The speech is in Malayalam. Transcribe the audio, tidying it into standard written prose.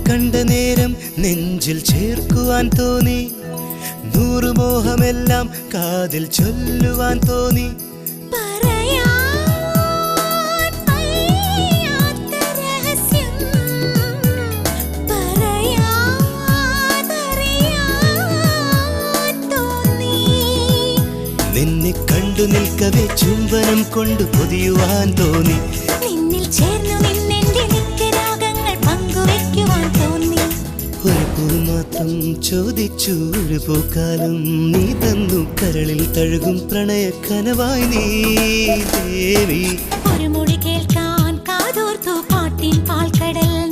കണ്ട നേരം നെഞ്ചിൽ ചേർക്കുവാൻ തോന്നി, നൂറു മോഹമെല്ലാം കാതിൽ ചൊല്ലുവാൻ തോന്നി. നിന്നെ കണ്ടു നിൽക്കവേ ചുംബനം കൊണ്ട് പൊതിയുവാൻ തോന്നി. നിന്നിൽ ചേർന്നു നിന്നെന്റെ നിത്യരാഗങ്ങൾ പങ്കുവയ്ക്കുവാൻ തോന്നി. ഒരു പൂ മാത്രം ചോദിച്ചു ഒരു പൂക്കാലം നീ തന്നു, കരളിൽ തഴുകും പ്രണയ കനവായി നീ ദേവി. ഒരു മൊഴി കേൾക്കാൻ കാതോർത്തു പാട്ടിൻ പാൽക്കടൽ.